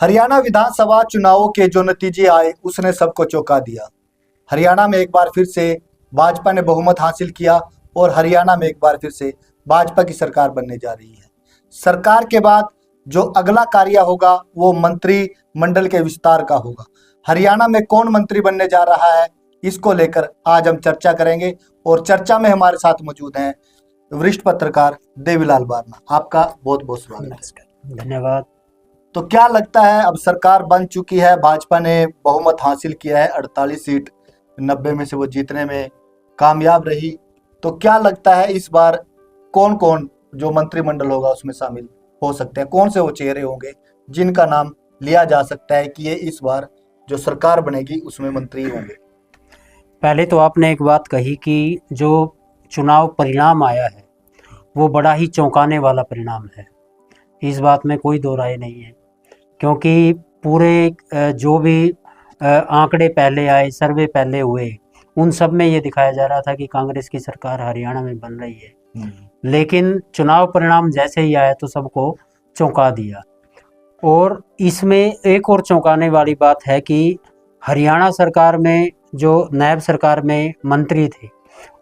हरियाणा विधानसभा चुनावों के जो नतीजे आए उसने सबको चौंका दिया। हरियाणा में एक बार फिर से भाजपा ने बहुमत हासिल किया और हरियाणा में एक बार फिर से भाजपा की सरकार बनने जा रही है। सरकार के बाद जो अगला कार्य होगा वो मंत्रिमंडल के विस्तार का होगा। हरियाणा में कौन मंत्री बनने जा रहा है इसको लेकर आज हम चर्चा करेंगे और चर्चा में हमारे साथ मौजूद हैं वरिष्ठ पत्रकार देवीलाल बारना। आपका बहुत बहुत स्वागत है। धन्यवाद। तो क्या लगता है, अब सरकार बन चुकी है, भाजपा ने बहुमत हासिल किया है, 48 सीट 90 में से वो जीतने में कामयाब रही। तो क्या लगता है इस बार कौन कौन जो मंत्रिमंडल होगा उसमें शामिल हो सकते हैं, कौन से वो चेहरे होंगे जिनका नाम लिया जा सकता है कि ये इस बार जो सरकार बनेगी उसमें मंत्री होंगे? पहले तो आपने एक बात कही कि जो चुनाव परिणाम आया है वो बड़ा ही चौंकाने वाला परिणाम है। इस बात में कोई दो राय नहीं है, क्योंकि पूरे जो भी आंकड़े पहले आए, सर्वे पहले हुए, उन सब में ये दिखाया जा रहा था कि कांग्रेस की सरकार हरियाणा में बन रही है। लेकिन चुनाव परिणाम जैसे ही आया तो सबको चौंका दिया। और इसमें एक और चौंकाने वाली बात है कि हरियाणा सरकार में जो नायब सरकार में मंत्री थे,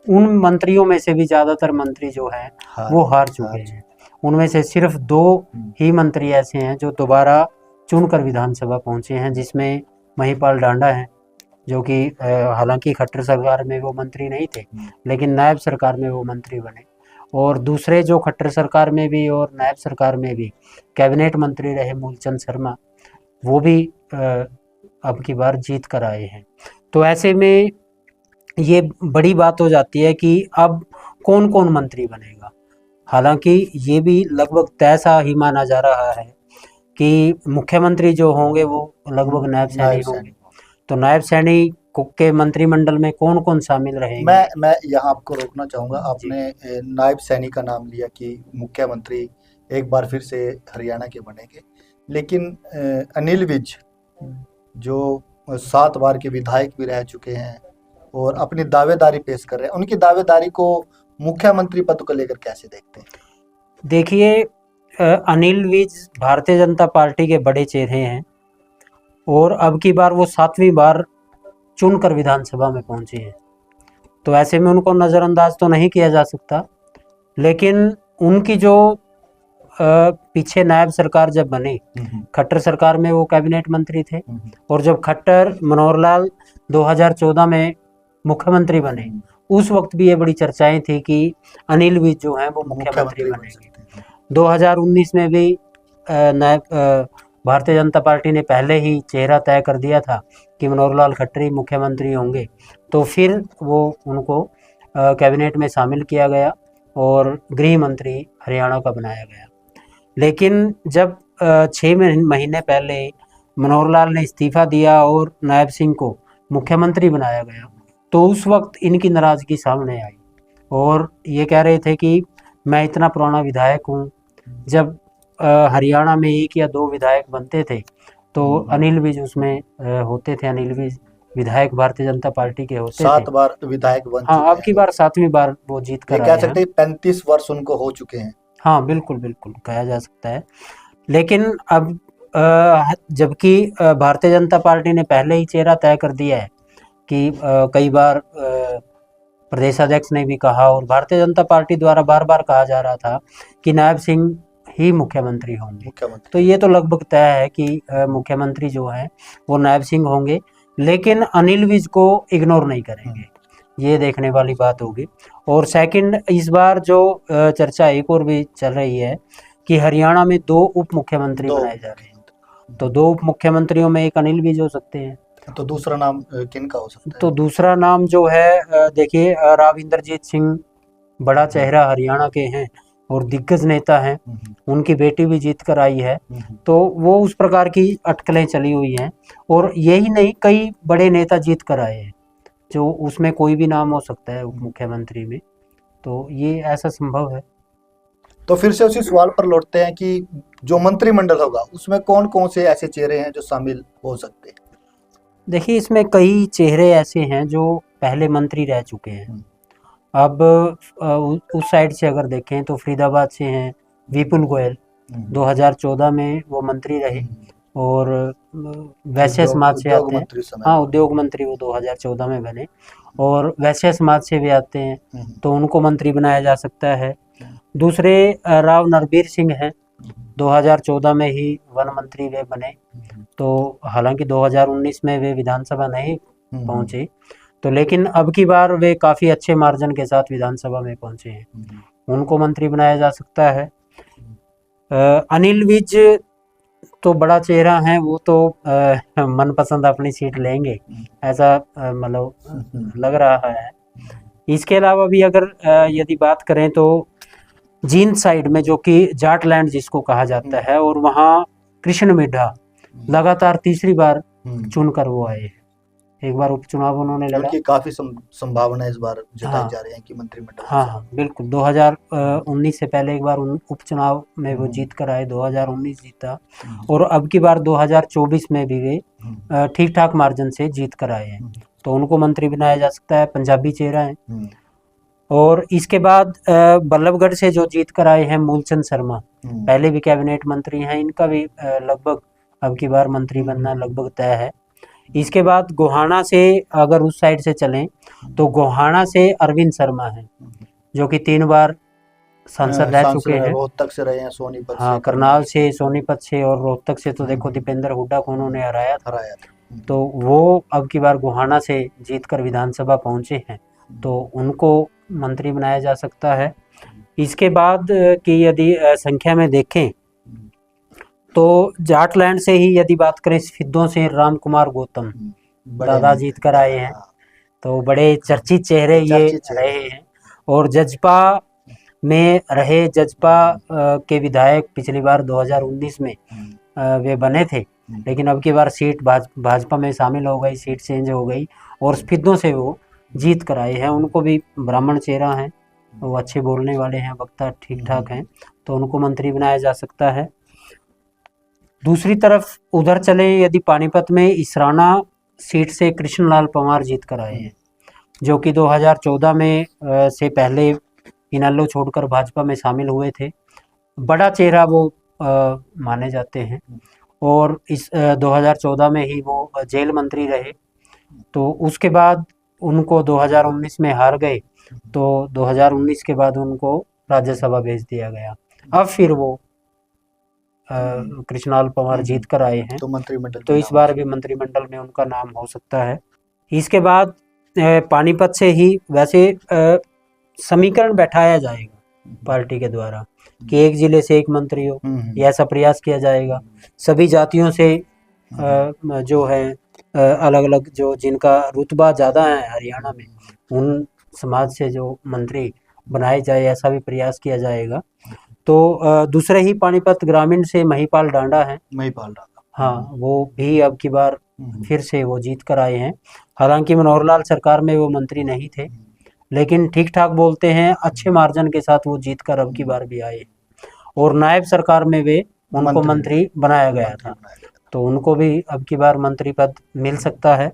उन मंत्रियों में से भी ज़्यादातर मंत्री जो हैं वो हार चुके हैं। उनमें से सिर्फ 2 ही मंत्री ऐसे हैं जो दोबारा चुनकर विधानसभा पहुंचे हैं, जिसमें महिपाल डांडा हैं, जो कि हालांकि खट्टर सरकार में वो मंत्री नहीं थे लेकिन नायब सरकार में वो मंत्री बने। और दूसरे जो खट्टर सरकार में भी और नायब सरकार में भी कैबिनेट मंत्री रहे मूलचंद शर्मा, वो भी अब की बार जीत कर आए हैं। तो ऐसे में ये बड़ी बात हो जाती है कि अब कौन कौन मंत्री बनेगा। हालांकि ये भी लगभग तय सा ही माना जा रहा है कि मुख्यमंत्री जो होंगे वो लगभग नायब सैनी होंगे। तो नायब सैनी के मंत्रिमंडल में कौन कौन शामिल रहेंगे? मैं यहाँ आपको रोकना चाहूँगा। आपने नायब सैनी का नाम लिया कि मुख्यमंत्री एक बार फिर से हरियाणा के बनेंगे, लेकिन अनिल विज जो 7 बार के विधायक भी रह चुके हैं और अपनी दावेदारी पेश कर रहे हैं, उनकी दावेदारी को मुख्यमंत्री पद को लेकर कैसे देखते हैं? देखिए, अनिल विज भारतीय जनता पार्टी के बड़े चेहरे हैं और अब की बार वो 7वीं बार चुनकर विधानसभा में पहुंचे हैं। तो ऐसे में उनको नज़रअंदाज तो नहीं किया जा सकता। लेकिन उनकी जो पीछे नायब सरकार जब बनी, खट्टर सरकार में वो कैबिनेट मंत्री थे, और जब खट्टर मनोहर लाल 2014 में मुख्यमंत्री बने, उस वक्त भी ये बड़ी चर्चाएं थी कि अनिल विज जो हैं वो मुख्यमंत्री बनेंगे। 2019 में भी भारतीय जनता पार्टी ने पहले ही चेहरा तय कर दिया था कि मनोहर लाल खट्टर ही मुख्यमंत्री होंगे। तो फिर वो उनको कैबिनेट में शामिल किया गया और गृह मंत्री हरियाणा का बनाया गया। लेकिन जब 6 महीने पहले मनोहर लाल ने इस्तीफा दिया और नायब सिंह को मुख्यमंत्री बनाया गया, तो उस वक्त इनकी नाराज़गी सामने आई और ये कह रहे थे कि मैं इतना पुराना विधायक हूँ। जब हरियाणा में 1 या 2 विधायक बनते थे तो अनिल विज उसमें होते थे। अनिल विज विधायक भारतीय जनता पार्टी के होते 7 बार विधायक बन चुके हैं। अब की बार 7वीं बार वो जीत कर आए हैं। कह सकते हैं 35 वर्ष उनको हो चुके हैं। हाँ, बिल्कुल बिल्कुल कहा जा सकता है। लेकिन अब जबकि भारतीय जनता पार्टी ने पहले ही चेहरा तय कर दिया है कि कई बार प्रदेश अध्यक्ष ने भी कहा और भारतीय जनता पार्टी द्वारा बार बार कहा जा रहा था कि नायब सिंह ही मुख्यमंत्री होंगे। तो ये तो लगभग तय है कि मुख्यमंत्री जो हैं वो नायब सिंह होंगे, लेकिन अनिल विज को इग्नोर नहीं करेंगे, ये देखने वाली बात होगी। और सेकंड, इस बार जो चर्चा एक और भी चल रही है कि हरियाणा में 2 उप मुख्यमंत्री बनाए जा रहे हैं। तो 2 उप मुख्यमंत्रियों में एक अनिल विज हो सकते हैं। तो दूसरा नाम किनका हो सकता है? तो दूसरा नाम जो है, देखिए, राव इंद्रजीत सिंह बड़ा चेहरा हरियाणा के हैं और दिग्गज नेता हैं। उनकी बेटी भी जीत कर आई है। तो वो उस प्रकार की अटकलें चली हुई हैं और यही नहीं, कई बड़े नेता जीत कर आए हैं, जो उसमें कोई भी नाम हो सकता है उप मुख्यमंत्री में। तो ये ऐसा संभव है। तो फिर से उसी सवाल पर लौटते हैं कि जो मंत्रिमंडल होगा उसमें कौन कौन से ऐसे चेहरे हैं जो शामिल हो सकते हैं? देखिए, इसमें कई चेहरे ऐसे हैं जो पहले मंत्री रह चुके हैं। अब उस साइड से अगर देखें तो फरीदाबाद से हैं विपुल गोयल, 2014 में वो मंत्री रहे और वैश्य समाज से उद्योग आते हैं। मंत्री समय हाँ, में। उद्योग मंत्री वो 2014 में बने। और वैश्य समाज से भी आते हैं, तो उनको मंत्री बनाया जा सकता है। दूसरे राव नरबीर सिंह हैं, 2014 में ही वन मंत्री वे बने। तो हालांकि 2019 में वे विधानसभा नहीं पहुंचे, तो लेकिन अब की बार वे काफ़ी अच्छे मार्जिन के साथ विधानसभा में पहुंचे हैं, उनको मंत्री बनाया जा सकता है। अनिल विज तो बड़ा चेहरा है, वो तो मनपसंद अपनी सीट लेंगे, ऐसा मतलब लग रहा है। इसके अलावा भी अगर यदि बात करें तो जींद साइड में, जो कि जाट लैंड जिसको कहा जाता है, और वहाँ कृष्ण मिड्ढा लगातार तीसरी बार चुनकर वो आए हैं। एक बार उपचुनाव उन्होंने लड़ा। उनकी काफी संभावना इस बार जताई हाँ। जा रही है कि मंत्रिमंडल हाँ हाँ बिल्कुल, 2019 से पहले एक बार उपचुनाव में वो जीत कर आए, 2019 जीता, और अब की बार 2024 में भी वे ठीक ठाक मार्जिन से जीत कर आए हैं, तो उनको मंत्री बनाया जा सकता है, पंजाबी चेहरा है। और इसके बाद बल्लभगढ़ से जो जीत कर आए हैं मूलचंद शर्मा, पहले भी कैबिनेट मंत्री हैं, इनका भी लगभग अब की बार मंत्री बनना लगभग तय है। इसके बाद गोहाना से अगर उस साइड से चलें तो गोहाना से अरविंद शर्मा हैं, जो कि 3 बार सांसद रह चुके हैं। रोहतक से रहे हैं, सोनीपत हाँ, से, करनाल से, सोनीपत से और रोहतक से तो देखो दीपेंद्र हुड्डा को उन्होंने हराया था, था। तो वो अब की बार गोहाना से जीतकर विधानसभा पहुंचे हैं, तो उनको मंत्री बनाया जा सकता है। इसके बाद की यदि संख्या में देखें तो जाटलैंड से ही यदि बात करें, सिद्धों से राम कुमार गौतम दादा जीत कर आए हैं, तो बड़े चर्चित चेहरे ये रहे हैं। और जजपा में रहे, जजपा के विधायक पिछली बार 2019 में वे बने थे, लेकिन अब की बार सीट भाजपा में शामिल हो गई, सीट चेंज हो गई, और सिद्धों से वो जीत कर आए हैं। उनको भी ब्राह्मण चेहरा है, वो अच्छे बोलने वाले हैं, वक्ता ठीक ठाक हैं, तो उनको मंत्री बनाया जा सकता है। दूसरी तरफ उधर चले यदि पानीपत में, इसराना सीट से कृष्णलाल पंवार जीत कर आए हैं, जो कि 2014 में से पहले इनेलो छोड़कर भाजपा में शामिल हुए थे, बड़ा चेहरा वो माने जाते हैं। और इस 2014 में ही वो जेल मंत्री रहे, तो उसके बाद उनको 2019 में हार गए, तो 2019 के बाद उनको राज्यसभा भेज दिया गया। अब फिर वो कृष्णलाल पंवार जीत कर आए हैं, तो इस बार भी मंत्रिमंडल में उनका नाम हो सकता है। इसके बाद पानीपत से ही वैसे समीकरण बैठाया जाएगा पार्टी के द्वारा कि एक जिले से एक मंत्री हो, ये ऐसा प्रयास किया जाएगा। सभी जातियों से जो है अलग अलग जो जिनका रुतबा ज़्यादा है हरियाणा में, उन समाज से जो मंत्री बनाए जाए, ऐसा भी प्रयास किया जाएगा। तो दूसरे ही पानीपत ग्रामीण से महिपाल डांडा है, हाँ, वो भी अब की बार फिर से वो जीत कर आए हैं। हालांकि मनोहर लाल सरकार में वो मंत्री नहीं थे, लेकिन ठीक ठाक बोलते हैं, अच्छे मार्जिन के साथ वो जीत कर अब की बार भी आए। और नायब सरकार में वे उनको मंत्री बनाया गया था, तो उनको भी अब की बार मंत्री पद मिल सकता है।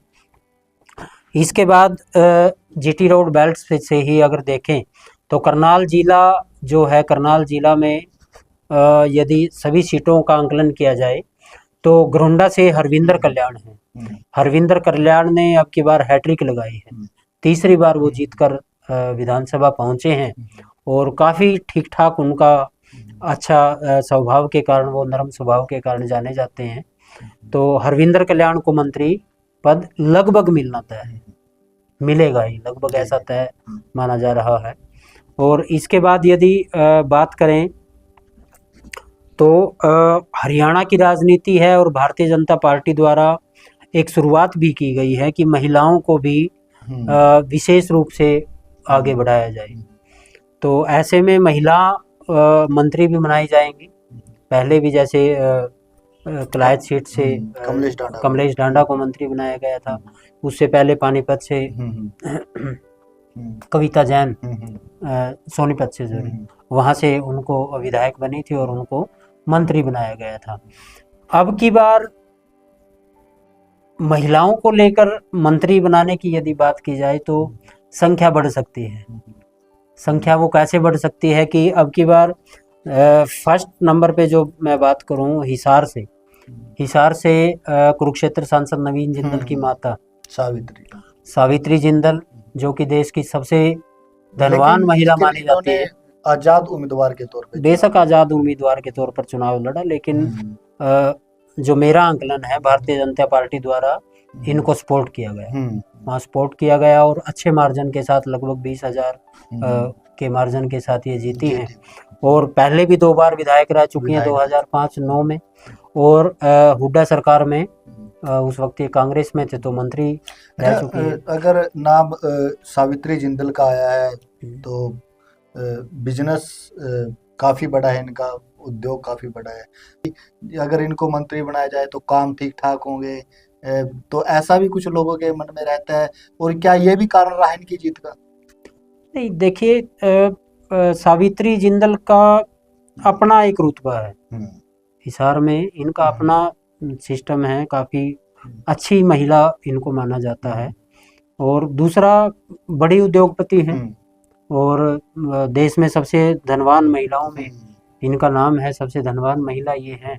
इसके बाद जीटी रोड बेल्ट से ही अगर देखें तो करनाल जिला जो है, करनाल जिला में यदि सभी सीटों का आंकलन किया जाए तो घरोंडा से हरविंदर कल्याण है। हरविंदर कल्याण ने अब की बार हैट्रिक लगाई है, तीसरी बार वो जीतकर विधानसभा पहुंचे हैं, और काफ़ी ठीक ठाक उनका अच्छा स्वभाव के कारण, वो नरम स्वभाव के कारण जाने जाते हैं। तो हरविंदर कल्याण को मंत्री पद लगभग मिलना तय है, मिलेगा ही लगभग, ऐसा तय माना जा रहा है। और इसके बाद यदि बात करें तो हरियाणा की राजनीति है और भारतीय जनता पार्टी द्वारा एक शुरुआत भी की गई है कि महिलाओं को भी विशेष रूप से आगे बढ़ाया जाए। तो ऐसे में महिला मंत्री भी बनाई जाएंगी। पहले भी जैसे कलायत सीट से कमलेश डांडा को मंत्री बनाया गया था, उससे पहले पानीपत से कविता जैन सोनीपत से वहाँ से उनको विधायक बनी थी और उनको मंत्री बनाया गया था। अब की बार महिलाओं को लेकर मंत्री बनाने की यदि बात की जाए तो संख्या बढ़ सकती है। संख्या वो कैसे बढ़ सकती है कि अब की बार फर्स्ट नंबर पे जो मैं बात करूं हिसार से, हिसार से कुरुक्षेत्र सांसद नवीन जिंदल की माता सावित्री। सावित्री जिंदल, जो कि देश की सबसे धनवान लेकिन महिला लेकिन मानी जाती इन्होंने है। आजाद उम्मीदवार के तौर पे बेशक आजाद उम्मीदवार के तौर पर चुनाव लड़ा, लेकिन जो मेरा आंकलन है, भारतीय जनता पार्टी द्वारा इनको सपोर्ट किया गया, वहाँ सपोर्ट किया गया और अच्छे मार्जिन के साथ, लगभग 20,000 के मार्जिन के साथ ये जीती हैं। और पहले भी 2 बार विधायक रह चुकी हैं, 2005-9 में, और हुड्डा सरकार में उस वक्त ये कांग्रेस में थे, तो मंत्री रह चुकी हैं। अगर नाम सावित्री जिंदल का आया है तो बिजनेस काफी बड़ा है इनका, उद्योग काफी बड़ा है। अगर इनको मंत्री बनाया जाए तो काम ठीक ठाक होंगे, तो ऐसा भी कुछ लोगों के मन में रहता है। और क्या ये भी कारण रहा इनकी जीत का? नहीं, देखिए, सावित्री जिंदल का अपना एक रुतबा है हिसार में, इनका अपना सिस्टम है, काफी अच्छी महिला इनको माना जाता है। और दूसरा, बड़ी उद्योगपति हैं और देश में सबसे धनवान महिलाओं में इनका नाम है, सबसे धनवान महिला ये है।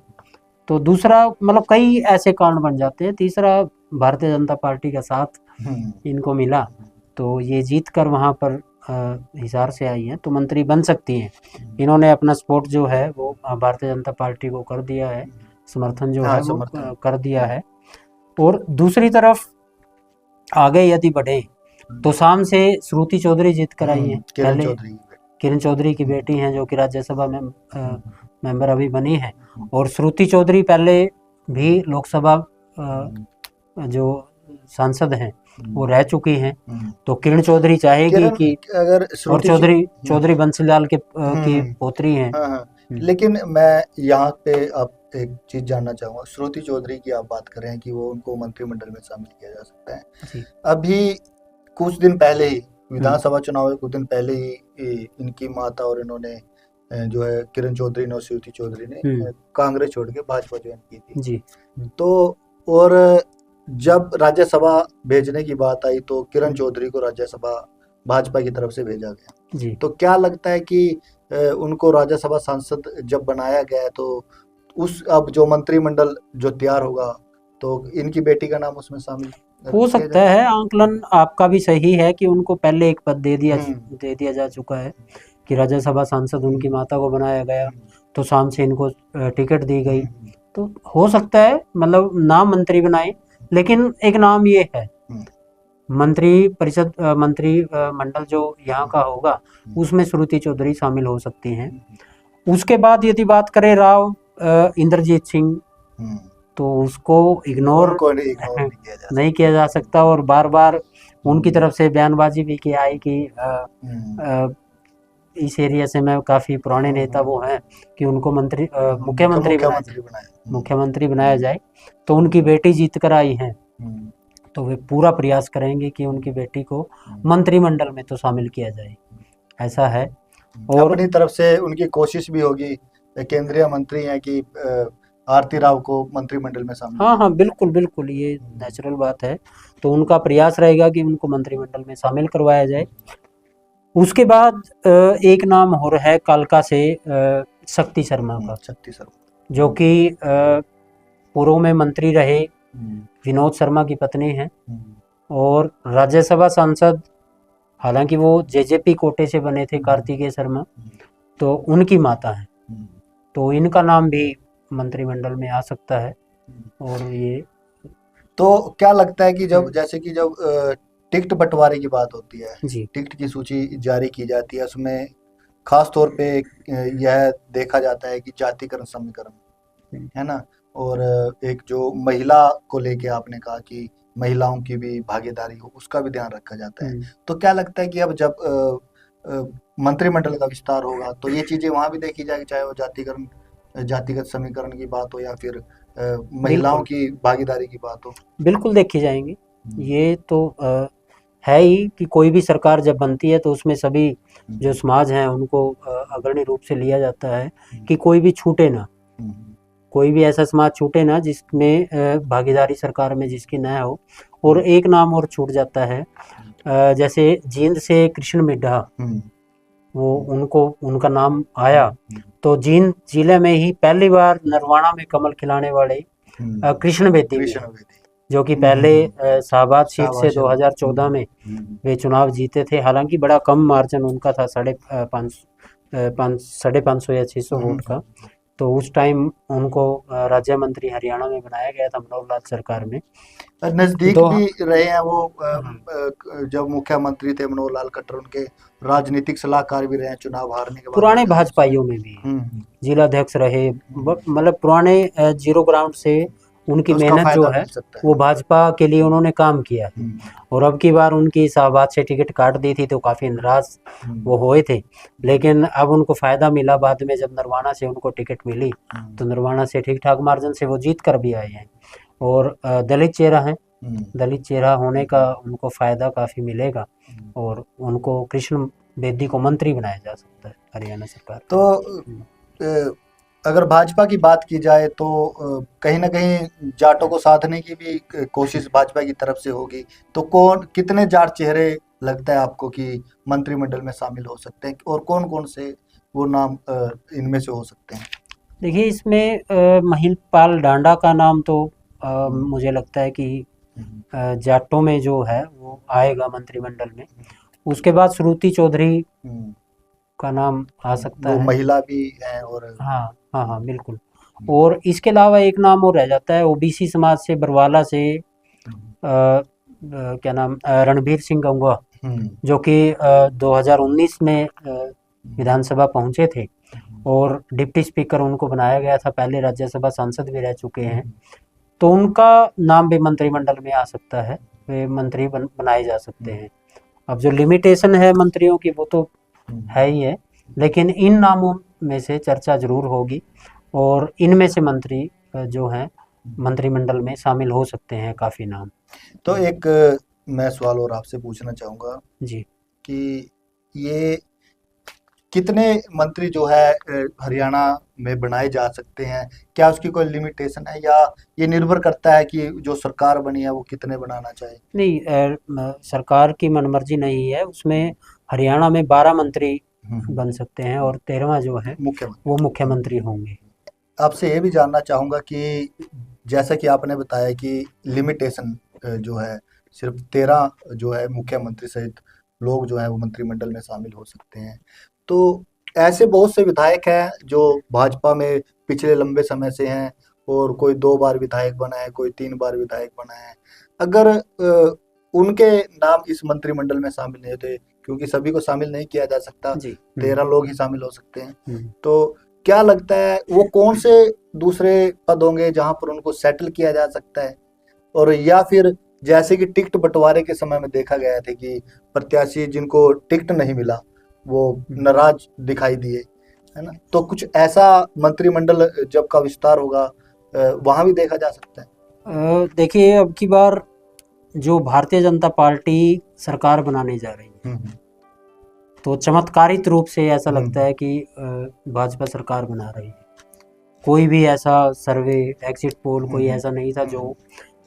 तो दूसरा, मतलब कई ऐसे कारण बन जाते हैं। तीसरा, भारतीय जनता पार्टी का साथ इनको मिला, तो ये जीत कर वहाँ पर हिसार से आई हैं, तो मंत्री बन सकती हैं। इन्होंने अपना सपोर्ट जो है वो भारतीय जनता पार्टी को कर दिया है, समर्थन जो है वो कर दिया है। और दूसरी तरफ आगे यदि बढ़े तो शाम से श्रुति चौधरी जीत कर आई हैं, पहले किरण चौधरी की बेटी हैं, जो कि राज्यसभा में मेंबर अभी बनी है। और श्रुति चौधरी पहले भी लोकसभा जो सांसद हैं वो रह चुकी हैं, तो किरण चौधरी चाहेगी कि अगर और चौधरी बंसीलाल के की पोत्री हैं। लेकिन मैं यहाँ पे आप एक चीज जानना चाहूंगा, श्रुति चौधरी की आप बात कर रहे हैं कि वो उनको मंत्रिमंडल में शामिल किया जा सकता है। अभी कुछ दिन पहले ही विधानसभा चुनाव के कुछ दिन पहले ही इनकी माता और इन्होंने जो है किरण चौधरी ने और श्रुति चौधरी ने कांग्रेस छोड़ के भाजपा ज्वाइन की थी जी। तो और जब राज्यसभा भेजने की बात आई तो किरण चौधरी को राज्यसभा भाजपा की तरफ से भेजा गया जी। तो क्या लगता है कि उनको राज्यसभा सांसद जब बनाया गया है तो उस अब जो मंत्रिमंडल जो तैयार होगा तो इनकी बेटी का नाम उसमें शामिल हो सकता है? आंकलन आपका भी सही है कि उनको पहले एक पद दे दिया जा चुका है कि राज्यसभा सांसद उनकी माता को बनाया गया, तो शाम से इनको टिकट दी गई। तो हो सकता है, मतलब नाम मंत्री बनाए, लेकिन एक नाम ये है, मंत्री परिषद मंत्रिमंडल जो यहाँ का होगा उसमें श्रुति चौधरी शामिल हो सकती हैं। उसके बाद यदि बात करें राव इंद्रजीत सिंह, तो उसको इग्नोर नहीं किया जा सकता। और बार बार उनकी तरफ से बयानबाजी भी की आई कि इस एरिया से मैं काफ़ी पुराने नेता वो हैं कि उनको मुख्यमंत्री बनाया जाए। तो उनकी बेटी जीत कर आई हैं, तो वे पूरा प्रयास करेंगे कि उनकी बेटी को मंत्रिमंडल में तो शामिल किया जाए, ऐसा है। और अपनी तरफ से उनकी कोशिश भी होगी, केंद्रीय मंत्री हैं कि आरती राव को मंत्रिमंडल में शामिल। हाँ, बिल्कुल, ये नेचुरल बात है। तो उनका प्रयास रहेगा कि उनको मंत्रिमंडल में शामिल करवाया जाए। उसके बाद एक नाम और है कालका से शक्ति शर्मा का, जो कि पूर्व में मंत्री रहे, विनोद शर्मा की पत्नी हैं और राज्यसभा सांसद, हालांकि वो जेजेपी कोटे से बने थे, कार्तिकेय शर्मा, तो उनकी माता हैं। तो इनका नाम भी मंत्रिमंडल में आ सकता है। और ये तो क्या लगता है कि जब जैसे कि जब टिकट बंटवारे की बात होती है, टिकट की सूची जारी की जाती है, उसमें खास तौर पे यह देखा जाता है कि जातिकरण समीकरण है ना, और एक जो महिला को लेके आपने कहा कि महिलाओं की भी भागीदारी हो, उसका भी ध्यान रखा जाता है। तो क्या लगता है कि अब जब मंत्रिमंडल का विस्तार होगा तो ये चीजें वहां भी देखी जाएगी, चाहे वो जातिगत समीकरण की बात हो या फिर महिलाओं की भागीदारी की बात हो? बिल्कुल देखी जाएंगी। ये तो है ही कि कोई भी सरकार जब बनती है तो उसमें सभी जो समाज हैं उनको अग्रणी रूप से लिया जाता है कि कोई भी छूटे ना, कोई भी ऐसा समाज छूटे ना जिसमें भागीदारी सरकार में जिसकी न हो। और एक नाम और छूट जाता है, जैसे जींद से कृष्ण मिड्ढा, वो उनका नाम आया, तो जींद जिले में ही पहली बार नरवाणा में कमल खिलाने वाले कृष्ण बेदी भी कृष्ण हैं, बेदी। जो कि पहले शाहबाद सीट शाहबाद से से 2014 में वे चुनाव जीते थे। हालांकि बड़ा कम मार्जिन उनका था, 550 या 600 वोट का। तो उस टाइम उनको राज्य मंत्री हरियाणा में बनाया गया था मनोहर लाल सरकार में। नजदीक तो भी रहे हैं वो, हाँ, जब मुख्यमंत्री थे मनोहर लाल खट्टर, उनके राजनीतिक सलाहकार भी रहे हैं चुनाव हारने के बाद पुराने 2019 भाजपाइयों में भी में। जिलाध्यक्ष रहे, मतलब पुराने जीरो ग्राउंड से उनकी तो उसका मेहनत जो फायदा है मिल सकता वो है। भाजपा के लिए उन्होंने काम किया है। और अब की बार उनकी शाहबाद से टिकट काट दी थी तो काफ़ी नाराज वो हुए थे, लेकिन अब उनको फ़ायदा मिला बाद में जब नरवाना से उनको टिकट मिली, तो नरवाना से ठीक ठाक मार्जिन से वो जीत कर भी आए हैं। और दलित चेहरा है, दलित चेहरा होने का उनको फ़ायदा काफ़ी मिलेगा और उनको कृष्ण बेदी को मंत्री बनाया जा सकता है हरियाणा सरकार। तो अगर भाजपा की बात की जाए तो कहीं ना कहीं जाटों को साधने की भी कोशिश भाजपा की तरफ से होगी। तो कौन कितने जाट चेहरे लगता है आपको कि मंत्रिमंडल में शामिल हो सकते हैं, और कौन कौन से वो नाम इनमें से हो सकते हैं? देखिए, इसमें महिपाल डांडा का नाम तो मुझे लगता है कि जाटों में जो है वो आएगा मंत्रिमंडल में। उसके बाद श्रुति चौधरी का नाम आ सकता वो है। महिला भी हैं और हाँ हाँ हाँ, बिल्कुल। और इसके अलावा एक नाम और रह जाता है, ओबीसी समाज से बरवाला से क्या नाम, रणबीर सिंह गंगवा, जो कि 2019 में विधानसभा पहुंचे थे और डिप्टी स्पीकर उनको बनाया गया था, पहले राज्यसभा सांसद भी रह चुके हैं। तो उनका नाम भी मंत्रिमंडल में आ सकता है, वे मंत्री बनाए जा सकते हैं। अब जो लिमिटेशन है मंत्रियों की वो तो है ही है, लेकिन इन नामों में से चर्चा जरूर होगी और इनमें से मंत्री जो हैं मंत्रिमंडल में शामिल हो सकते हैं काफ़ी नाम। तो एक मैं सवाल और आपसे पूछना चाहूँगा जी, कि ये कितने मंत्री जो है हरियाणा में बनाए जा सकते हैं? क्या उसकी कोई लिमिटेशन है, या ये निर्भर करता है कि जो सरकार बनी है वो कितने बनाना चाहे? नहीं, सरकार की मनमर्जी नहीं है उसमें। हरियाणा में 12 मंत्री बन सकते हैं और 13वां जो है मुख्यमंत्री। वो मुख्यमंत्री होंगे। आपसे ये भी जानना चाहूँगा कि जैसा कि आपने बताया कि लिमिटेशन जो है सिर्फ 13 जो है मुख्यमंत्री सहित लोग जो हैं वो मंत्रिमंडल में शामिल हो सकते हैं। तो ऐसे बहुत से विधायक हैं जो भाजपा में पिछले लंबे समय से हैं, और कोई 2 बार विधायक बना है, कोई 3 बार विधायक बना है। अगर उनके नाम इस मंत्रिमंडल में शामिल नहीं होते, क्योंकि सभी को शामिल नहीं किया जा सकता, जी 13 लोग ही शामिल हो सकते हैं। हम्म। तो क्या लगता है वो कौन से दूसरे पद होंगे जहां पर उनको सेटल किया जा सकता है? और या फिर जैसे कि टिकट बंटवारे के समय में देखा गया था कि प्रत्याशी जिनको टिकट नहीं मिला वो नाराज दिखाई दिए, है ना? तो कुछ ऐसा मंत्रिमंडल जब का विस्तार होगा वहां भी देखा जा सकता है। देखिए, अब की बार जो भारतीय जनता पार्टी सरकार बनाने जा रही है, तो चमत्कारित रूप से ऐसा लगता है कि भाजपा सरकार बना रही है। कोई भी ऐसा सर्वे, एग्जिट पोल कोई ऐसा नहीं था जो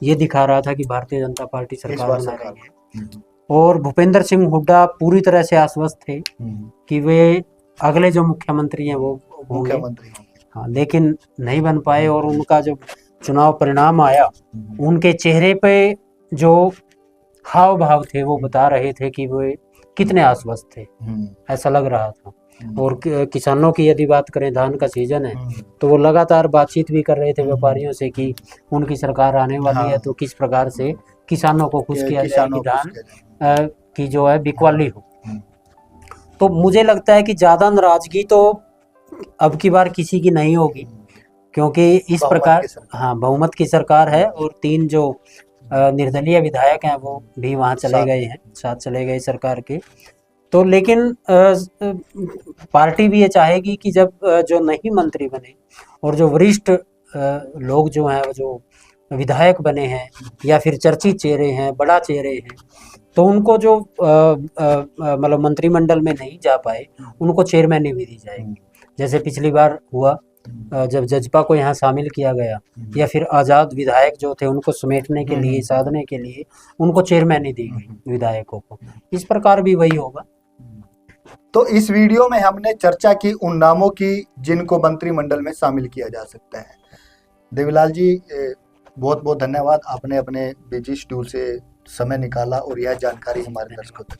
ये दिखा रहा था कि भारतीय जनता पार्टी इस सरकार बार बना सरकार रही है। और भूपेंद्र सिंह हुड्डा पूरी तरह से आश्वस्त थे कि वे अगले जो मुख्यमंत्री हैं वो होंगे। मुख्यमंत्री होंगे। हाँ, लेकिन नहीं बन पाए। और उनका जो चुनाव परिणाम आया, उनके चेहरे पे जो हाव भाव थे वो बता रहे थे कि वे कितने आश्वस्त थे, ऐसा लग रहा था। और किसानों की यदि बात करें, धान का सीजन है, तो वो लगातार बातचीत भी कर रहे थे व्यापारियों से कि उनकी सरकार आने वाली है, तो किस प्रकार से किसानों को खुश किया जाए कि धान की जो है बिकवाली हो। तो मुझे लगता है कि ज़्यादा नाराजगी तो अब की बार किसी की नहीं होगी, क्योंकि इस प्रकार हाँ बहुमत की सरकार है और 3 जो निर्दलीय विधायक हैं वो भी वहाँ चले गए हैं, साथ चले गए सरकार के। तो लेकिन पार्टी भी ये चाहेगी कि जब जो नहीं मंत्री बने और जो वरिष्ठ लोग जो हैं, जो विधायक बने हैं या फिर चर्चित चेहरे हैं, बड़ा चेहरे हैं, तो उनको जो मतलब मंत्रिमंडल में नहीं जा पाए उनको चेयरमैनी भी दी जाएगी। जैसे पिछली बार हुआ जब जजपा को यहाँ शामिल किया गया, या फिर आज़ाद विधायक जो थे उनको समेटने के लिए, साधने के लिए उनको चेयरमैनी दी गई विधायकों को। इस प्रकार भी वही होगा। तो इस वीडियो में हमने चर्चा की उन नामों की जिनको मंत्रिमंडल में शामिल किया जा सकता है। देवीलाल जी, बहुत बहुत धन्यवाद, आपने अपने बिजी शेड्यूल से समय निकाला और यह जानकारी हमारे दर्शकों तक